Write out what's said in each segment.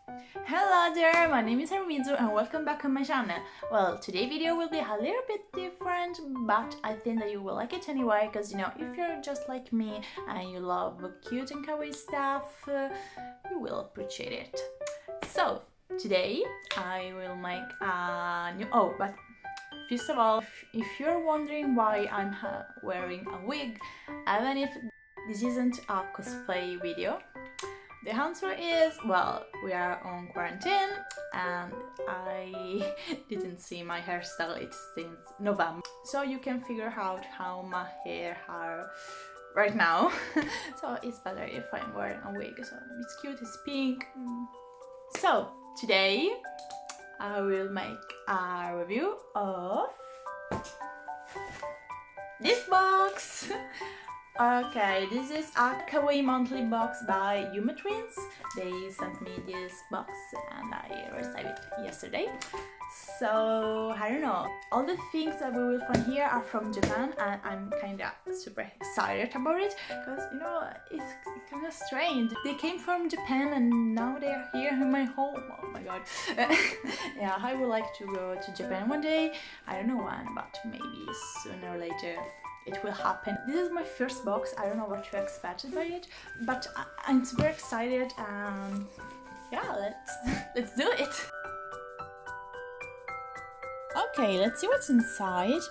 Hello there, my name is Harumizu and welcome back on my channel. Well, today's video will be a little bit different, but I think that you will like it anyway, because you know, if you're just like me and you love cute and kawaii stuff, you will appreciate it. So, today I will make a new... Oh, but first of all, if you're wondering why I'm wearing a wig, even if this isn't a cosplay video, the answer is, well, we are on quarantine and I didn't see my hairstylist since November. So you can figure out how my hair are right now. So it's better if I'm wearing a wig. So it's cute, it's pink. So today I will make a review of this box. Okay, this is a kawaii monthly box by Yimetwins. They sent me this box and I received it yesterday. So, I don't know, all the things that we will find here are from Japan and I'm kinda super excited about it because, you know, it's kinda strange. They came from Japan and now they are here in my home. Oh my god. Yeah, I would like to go to Japan one day. I don't know when, but maybe sooner or later it will happen. This is my first box. I don't know what to expect by it, but I'm super excited and yeah, let's do it. Okay, let's see what's inside.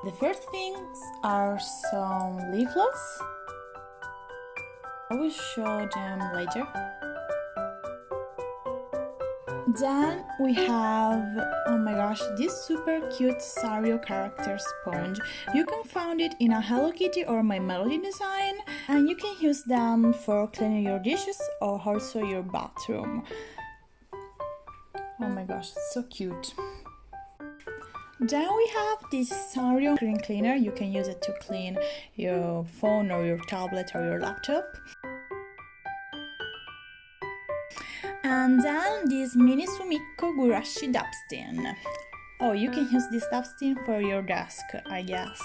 The first things are some leaflets. I will show them later. Then we have, oh my gosh, this super cute Sario character sponge. You can find it in a Hello Kitty or My Melody design, and you can use them for cleaning your dishes or also your bathroom. Oh my gosh, so cute. Then we have this Sario screen cleaner. You can use it to clean your phone or your tablet or your laptop. And then this mini Sumikko Gurashi dustbin. Oh, you can use this dustbin for your desk, I guess.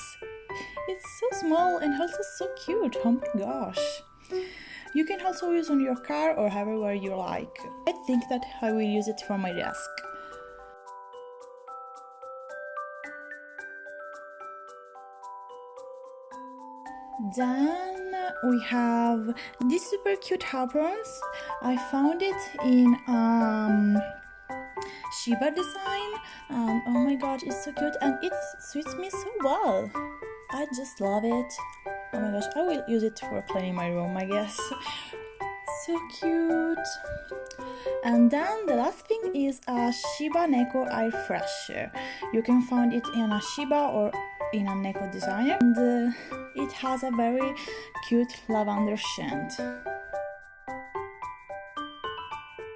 It's so small and also so cute, oh my gosh. You can also use on your car or everywhere you like. I think that I will use it for my desk. Then we have these super cute aprons. I found it in Shiba design and oh my god, it's so cute and it suits me so well. I just love it. Oh my gosh, I will use it for cleaning my room, I guess. So cute. And then the last thing is a Shiba Neko air fresher. You can find it in a Shiba or in a Neko designer, and it has a very cute lavender scent.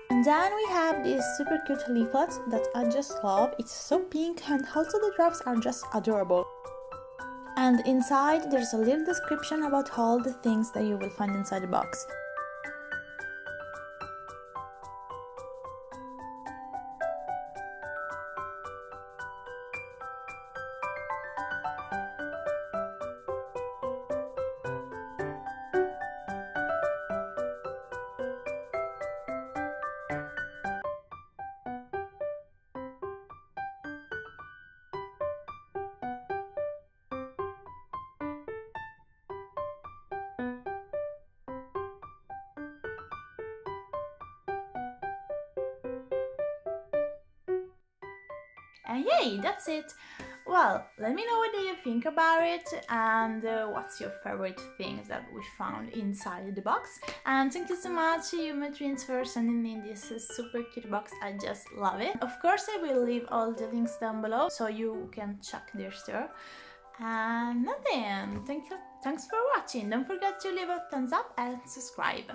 And then we have this super cute leaflet that I just love. It's so pink and also the drops are just adorable. And inside there's a little description about all the things that you will find inside the box. And yay, that's it. Well, let me know what do you think about it and what's your favorite things that we found inside the box. And thank you so much, Yimetwins, for sending me this super cute box. I just love it. Of course, I will leave all the links down below so you can check their store. And nothing. Thanks for watching. Don't forget to leave a thumbs up and subscribe.